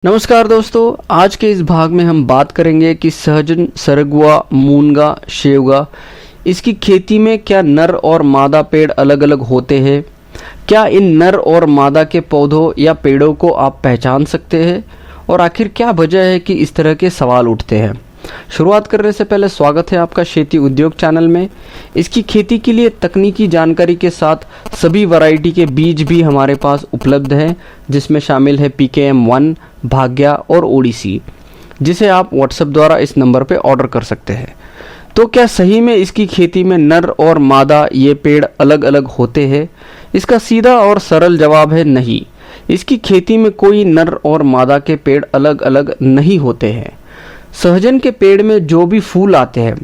नमस्कार दोस्तों, आज के इस भाग में हम बात करेंगे कि सहजन, सरगवा, मूंगा, शेवगा इसकी खेती में क्या नर और मादा पेड़ अलग अलग होते हैं। क्या इन नर और मादा के पौधों या पेड़ों को आप पहचान सकते हैं और आखिर क्या वजह है कि इस तरह के सवाल उठते हैं। शुरुआत करने से पहले स्वागत है आपका खेती उद्योग चैनल में। इसकी खेती के लिए तकनीकी जानकारी के साथ सभी वैरायटी के बीज भी हमारे पास उपलब्ध हैं, जिसमें शामिल है PKM1, भाग्या और ओडिसी, जिसे आप व्हाट्सएप द्वारा इस नंबर पर ऑर्डर कर सकते हैं। तो क्या सही में इसकी खेती में नर और मादा ये पेड़ अलग अलग होते हैं? इसका सीधा और सरल जवाब है नहीं। इसकी खेती में कोई नर और मादा के पेड़ अलग अलग नहीं होते हैं। सहजन के पेड़ में जो भी फूल आते हैं,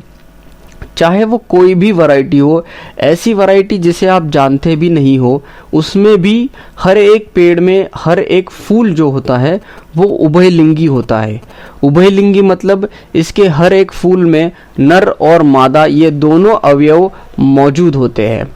चाहे वो कोई भी वैरायटी हो, ऐसी वैरायटी जिसे आप जानते भी नहीं हो, उसमें भी हर एक पेड़ में हर एक फूल जो होता है वो उभयलिंगी होता है। उभयलिंगी मतलब इसके हर एक फूल में नर और मादा ये दोनों अवयव मौजूद होते हैं।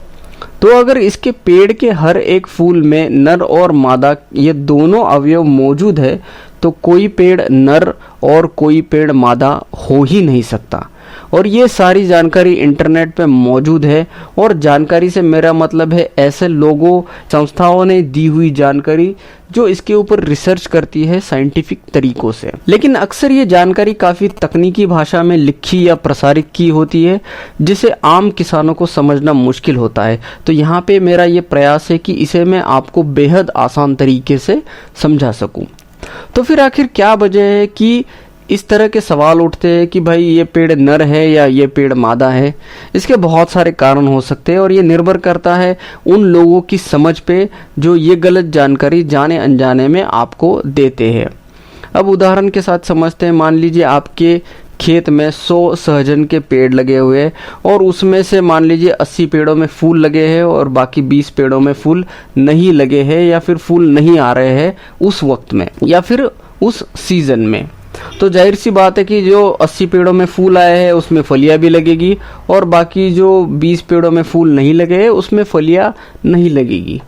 तो अगर इसके पेड़ के हर एक फूल में नर और मादा ये दोनों अवयव मौजूद है तो कोई पेड़ नर और कोई पेड़ मादा हो ही नहीं सकता। और ये सारी जानकारी इंटरनेट पे मौजूद है, और जानकारी से मेरा मतलब है ऐसे लोगों, संस्थाओं ने दी हुई जानकारी जो इसके ऊपर रिसर्च करती है साइंटिफिक तरीकों से। लेकिन अक्सर ये जानकारी काफ़ी तकनीकी भाषा में लिखी या प्रसारित की होती है, जिसे आम किसानों को समझना मुश्किल होता है। तो यहाँ पे मेरा ये प्रयास है कि इसे मैं आपको बेहद आसान तरीके से समझा सकूँ। तो फिर आखिर क्या वजह है कि इस तरह के सवाल उठते हैं कि भाई ये पेड़ नर है या ये पेड़ मादा है? इसके बहुत सारे कारण हो सकते हैं, और ये निर्भर करता है उन लोगों की समझ पे जो ये गलत जानकारी जाने अनजाने में आपको देते हैं। अब उदाहरण के साथ समझते हैं। मान लीजिए आपके खेत में 100 सहजन के पेड़ लगे हुए हैं, और उसमें से मान लीजिए 80 पेड़ों में फूल लगे हैं और बाकी 20 पेड़ों में फूल नहीं लगे हैं, या फिर फूल नहीं आ रहे हैं उस वक्त में या फिर उस सीजन में। तो जाहिर सी बात है कि जो 80 पेड़ों में फूल आए हैं उसमें फलियां भी लगेगी, और बाकी जो 20 पेड़ों में फूल नहीं लगे हैं उसमें फलियां नहीं लगेगी।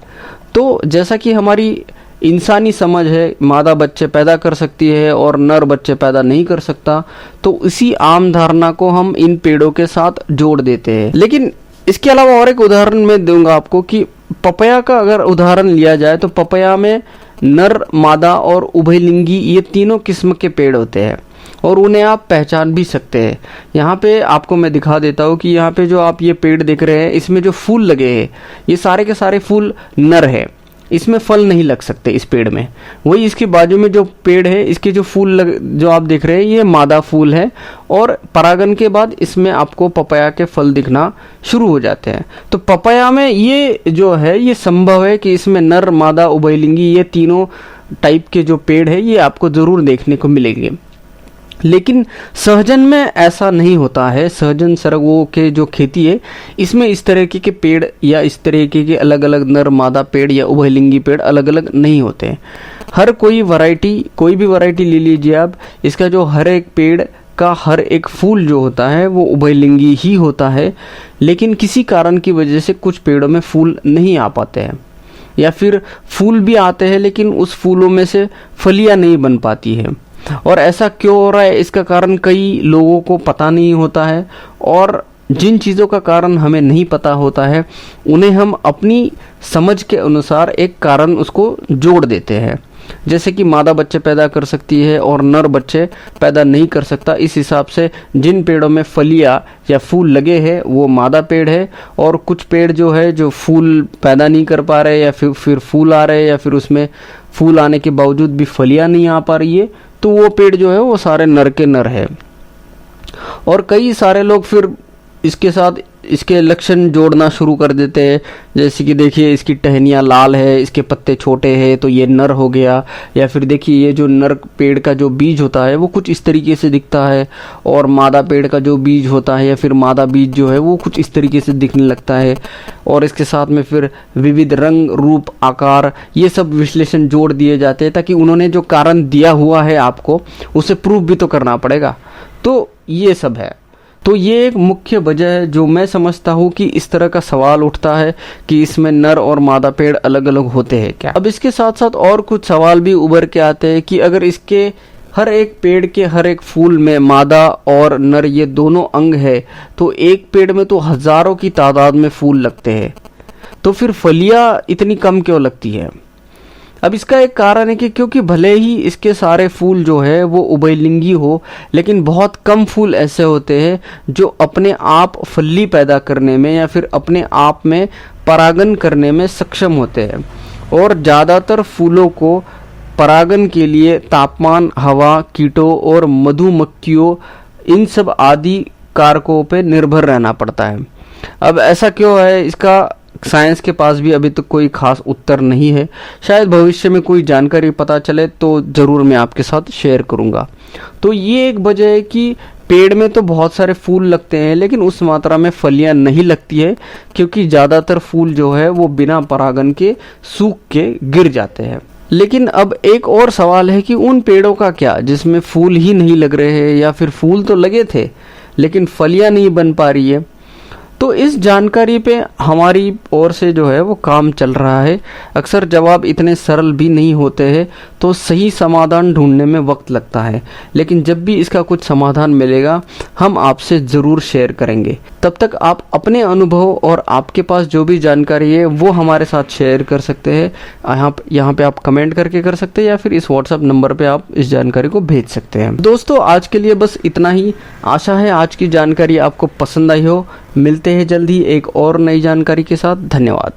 तो जैसा कि हमारी इंसानी समझ है, मादा बच्चे पैदा कर सकती है और नर बच्चे पैदा नहीं कर सकता, तो इसी आम धारणा को हम इन पेड़ों के साथ जोड़ देते हैं। लेकिन इसके अलावा और एक उदाहरण मैं दूंगा आपको कि पपया का अगर उदाहरण लिया जाए तो पपया में नर, मादा और उभयलिंगी ये तीनों किस्म के पेड़ होते हैं, और उन्हें आप पहचान भी सकते हैं। यहाँ पे आपको मैं दिखा देता हूँ कि यहाँ पे जो आप ये पेड़ देख रहे हैं, इसमें जो फूल लगे हैं ये सारे के सारे फूल नर है, इसमें फल नहीं लग सकते इस पेड़ में। वही इसके बाजू में जो पेड़ है, इसके जो फूल जो आप देख रहे हैं ये मादा फूल है, और परागन के बाद इसमें आपको पपाया के फल दिखना शुरू हो जाते हैं। तो पपाया में ये जो है ये संभव है कि इसमें नर, मादा, उभयलिंगी ये तीनों टाइप के जो पेड़ है ये आपको जरूर देखने को मिलेंगे। लेकिन सहजन में ऐसा नहीं होता है। सहजन, सरगवों के जो खेती है इसमें इस तरीके के पेड़ या इस तरीके के अलग अलग नर, मादा पेड़ या उभयलिंगी पेड़ अलग अलग नहीं होते हैं। हर कोई वैरायटी, कोई भी वैरायटी ले लीजिए आप, इसका जो हर एक पेड़ का हर एक फूल जो होता है वो उभयलिंगी ही होता है। लेकिन किसी कारण की वजह से कुछ पेड़ों में फूल नहीं आ पाते हैं, या फिर फूल भी आते हैं लेकिन उस फूलों में से फलियां नहीं बन पाती है। और ऐसा क्यों हो रहा है, इसका कारण कई लोगों को पता नहीं होता है, और जिन चीज़ों का कारण हमें नहीं पता होता है उन्हें हम अपनी समझ के अनुसार एक कारण उसको जोड़ देते हैं। जैसे कि मादा बच्चे पैदा कर सकती है और नर बच्चे पैदा नहीं कर सकता, इस हिसाब से जिन पेड़ों में फलियां या फूल लगे हैं वो मादा पेड़ है, और कुछ पेड़ जो है जो फूल पैदा नहीं कर पा रहे या फिर फूल आ रहे हैं, या फिर उसमें फूल आने के बावजूद भी फलियां नहीं आ पा रही है, तो वो पेड़ जो है वो सारे नर के नर है। और कई सारे लोग फिर इसके साथ इसके लक्षण जोड़ना शुरू कर देते हैं, जैसे कि देखिए इसकी टहनियाँ लाल है, इसके पत्ते छोटे हैं तो ये नर हो गया, या फिर देखिए ये जो नर पेड़ का जो बीज होता है वो कुछ इस तरीके से दिखता है, और मादा पेड़ का जो बीज होता है या फिर मादा बीज जो है वो कुछ इस तरीके से दिखने लगता है। और इसके साथ में फिर विविध रंग, रूप, आकार ये सब विश्लेषण जोड़ दिए जाते हैं, ताकि उन्होंने जो कारण दिया हुआ है आपको उसे प्रूव भी तो करना पड़ेगा। तो ये सब है। तो ये एक मुख्य वजह है जो मैं समझता हूँ कि इस तरह का सवाल उठता है कि इसमें नर और मादा पेड़ अलग अलग होते हैं क्या। अब इसके साथ साथ और कुछ सवाल भी उभर के आते हैं कि अगर इसके हर एक पेड़ के हर एक फूल में मादा और नर ये दोनों अंग है तो एक पेड़ में तो हजारों की तादाद में फूल लगते हैं, तो फिर फलियां इतनी कम क्यों लगती है। अब इसका एक कारण है कि क्योंकि भले ही इसके सारे फूल जो है वो उभयलिंगी हो, लेकिन बहुत कम फूल ऐसे होते हैं जो अपने आप फली पैदा करने में या फिर अपने आप में परागन करने में सक्षम होते हैं। और ज़्यादातर फूलों को परागन के लिए तापमान, हवा, कीटों और मधुमक्खियों इन सब आदि कारकों पे निर्भर रहना पड़ता है। अब ऐसा क्यों है, इसका साइंस के पास भी अभी तक कोई खास उत्तर नहीं है। शायद भविष्य में कोई जानकारी पता चले तो ज़रूर मैं आपके साथ शेयर करूंगा। तो ये एक वजह है कि पेड़ में तो बहुत सारे फूल लगते हैं लेकिन उस मात्रा में फलियां नहीं लगती है, क्योंकि ज़्यादातर फूल जो है वो बिना परागन के सूख के गिर जाते हैं। लेकिन अब एक और सवाल है कि उन पेड़ों का क्या जिसमें फूल ही नहीं लग रहे हैं, या फिर फूल तो लगे थे लेकिन फलियां नहीं बन पा रही है। तो इस जानकारी पे हमारी ओर से जो है वो काम चल रहा है। अक्सर जवाब इतने सरल भी नहीं होते हैं, तो सही समाधान ढूंढने में वक्त लगता है, लेकिन जब भी इसका कुछ समाधान मिलेगा हम आपसे ज़रूर शेयर करेंगे। तब तक आप अपने अनुभव और आपके पास जो भी जानकारी है वो हमारे साथ शेयर कर सकते हैं। यहाँ पे आप कमेंट करके कर सकते हैं या फिर इस व्हाट्सएप नंबर पे आप इस जानकारी को भेज सकते हैं। दोस्तों आज के लिए बस इतना ही। आशा है आज की जानकारी आपको पसंद आई हो। मिलते हैं जल्द ही एक और नई जानकारी के साथ। धन्यवाद।